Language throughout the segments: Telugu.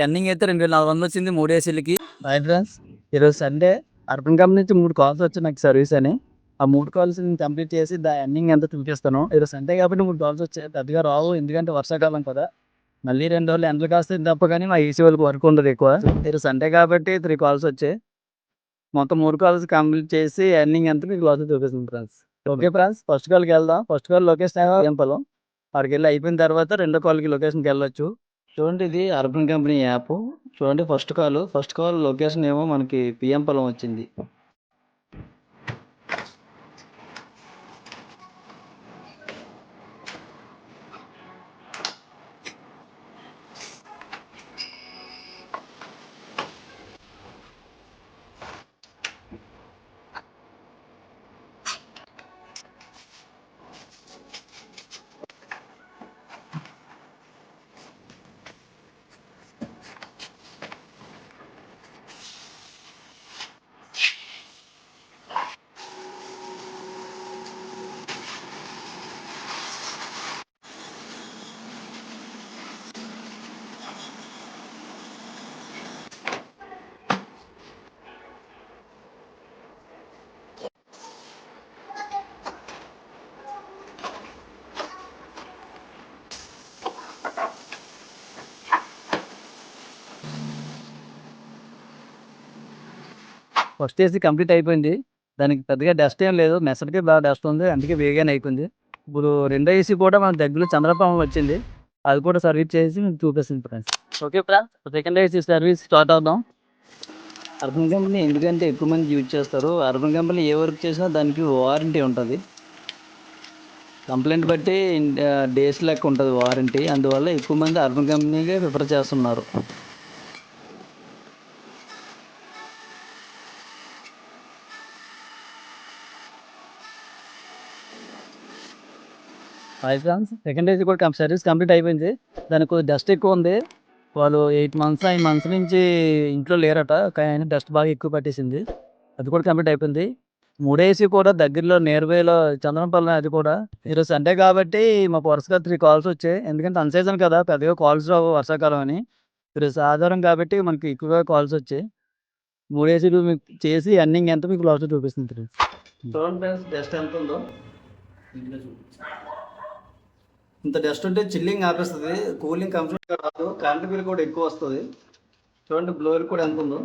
రన్నింగ్ అయితే 2400 వచ్చింది 3 ఏసీలకి. హాయ్ ఫ్రెండ్స్, ఈరోజు సండే. అర్బన్ కంపెనీ నుంచి 3 కాల్స్ వచ్చాయి నాకు సర్వీస్ అని. ఆ 3 కాల్స్ నేను కంప్లీట్ చేసి రన్నింగ్ ఎంత చూపిస్తాను. ఈరోజు సండే కాబట్టి 3 కాల్స్ వచ్చాయి. పెద్దగా రావు, ఎందుకంటే వర్షాకాలం కదా. మళ్ళీ 2 రోజులు ఎండలు కాస్తే తప్ప కానీ మా ఏసీ వాళ్ళకి వర్క్ ఉండదు ఎక్కువ. ఈరోజు సండే కాబట్టి 3 కాల్స్ వచ్చాయి. మొత్తం 3 కాల్స్ కంప్లీట్ చేసి రన్నింగ్ ఎంత మీకు లాస్ చూపిస్తుంది ఫ్రెండ్స్. ఓకే ఫ్రెండ్స్, ఫస్ట్ కాల్కి వెళ్దాం. ఫస్ట్ కాల్ లొకేషన్ ఎంపలం. అక్కడికి వెళ్ళి అయిపోయిన తర్వాత రెండో కాల్కి లొకేషన్కి వెళ్ళొచ్చు. చూడండి, ఇది అర్బన్ కంపెనీ యాప్. చూడండి, ఫస్ట్ కాల్ లొకేషన్ ఏమో మనకి పిఎం పొలం వచ్చింది. ఫస్ట్ ఏసీ కంప్లీట్ అయిపోయింది. దానికి పెద్దగా డస్ట్ ఏం లేదు, మెసడికి బాగా డస్ట్ ఉంది, అందుకే వేగానే అయిపోయింది. ఇప్పుడు రెండో ఏసీ కూడా మన దగ్గర చంద్రపాము వచ్చింది, అది కూడా సర్వీస్ చేసి మీకు చూపిస్తుంది friends. Okay friends, second AC service start అవుదాం. అర్బన్ కంపెనీ ఎందుకంటే ఎక్కువ మంది యూజ్ చేస్తారు. అర్బన్ కంపెనీ ఏ వర్క్ చేసినా దానికి వారంటీ ఉంటుంది. కంప్లైంట్ బట్టి డేస్ లెక్క ఉంటుంది వారంటీ. అందువల్ల ఎక్కువ మంది అర్బన్ కంపెనీకే ప్రిఫర్ చేస్తున్నారు. హాయ్ ఫ్రెండ్స్, సెకండ్ ఏసీ కూడా సర్వీస్ కంప్లీట్ అయిపోయింది. దానికి కొద్దిగా డస్ట్ ఎక్కువ ఉంది. వాళ్ళు 8 మంత్స్ 9 మంత్స్ నుంచి ఇంట్లో లేరట, కానీ డస్ట్ బాగా ఎక్కువ పట్టేసింది. అది కూడా కంప్లీట్ అయిపోయింది. 3 ఏసీ కూడా దగ్గరలో నియర్ బైలో చంద్రపల్లి. అది కూడా ఈరోజు సండే కాబట్టి మాకు వరుసగా 3 కాల్స్ వచ్చాయి. ఎందుకంటే అన్ సీజన్ కదా, పెద్దగా కాల్స్ రావు వర్షాకాలం అని. ఈరోజు ఆధారం కాబట్టి మనకి ఎక్కువగా కాల్స్ వచ్చాయి. 3 ఏసీలు మీకు చేసి రన్నింగ్ ఎంత మీకు లాస్ట్ చూపిస్తుంది. చూడండి ఫ్రెండ్స్, డస్ట్ ఎంత ఉందో. ఇంత డస్ట్ ఉంటే చిల్లింగ్ ఆపేస్తుంది, కూలింగ్ కంప్లీట్గా రాదు, కరెంట్ బిల్ కూడా ఎక్కువ వస్తుంది. చూడండి బ్లోయర్ కూడా ఎంత ఉందో.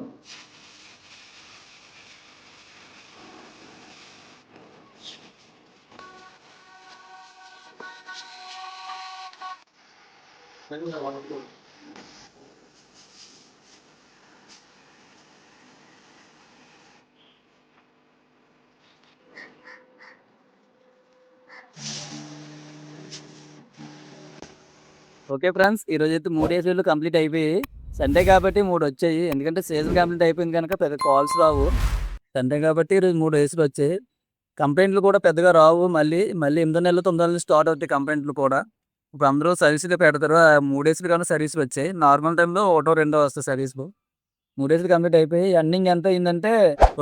ఓకే ఫ్రెండ్స్, ఈరోజు అయితే 3 ఏసీలు కంప్లీట్ అయిపోయి. సండే కాబట్టి 3 వచ్చాయి, ఎందుకంటే సీజన్ కంప్లీట్ అయిపోయింది కనుక పెద్ద కాల్స్ రావు. సండే కాబట్టి ఈరోజు 3 ఏసీలు వచ్చాయి. కంప్లైంట్లు కూడా పెద్దగా రావు. మళ్ళీ 8 నెలలు 9 నెలలు స్టార్ట్ అవుతాయి కంప్లైంట్లు కూడా. ఇప్పుడు అందరూ సర్వీసులు పెడతారు. ఆ 3 ఏసీలు కన్నా సర్వీసులు వచ్చాయి. నార్మల్ టైంలో ఒకటో రెండో వస్తాయి సర్వీసులు. 3 ఏసీలు కంప్లీట్ అయిపోయి రన్నింగ్ ఎంత అయిందంటే,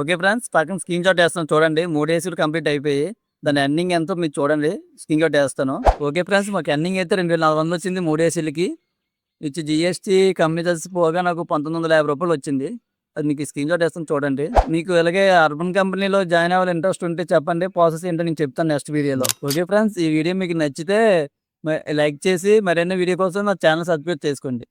ఓకే ఫ్రెండ్స్, పక్కన స్క్రీన్ షాట్ వేస్తాను చూడండి. 3 ఏసీలు కంప్లీట్ అయిపోయి దాని రన్నింగ్ ఎంతో మీరు చూడండి, స్క్రీన్ షాట్ వేస్తాను. ఓకే ఫ్రెండ్స్, మాకు రన్నింగ్ అయితే 2400 వచ్చింది 3 ఏసీలకి. ఇచ్చి జిఎస్టీ కంపెనీ చేసి పోగా నాకు 1950 రూపాయలు వచ్చింది. అది మీకు స్క్రీన్ షాట్ వేస్తాను చూడండి. మీకు ఇలాగే అర్బన్ కంపెనీలో జాయిన్ అవ్వాలి ఇంట్రెస్ట్ ఉంటే చెప్పండి, ప్రాసెస్ ఏంటో నేను చెప్తాను నెక్స్ట్ వీడియోలో. ఓకే ఫ్రెండ్స్, ఈ వీడియో మీకు నచ్చితే లైక్ చేసి మరిన్ని వీడియో కోసం నా ఛానల్ సబ్స్క్రైబ్ చేసుకోండి.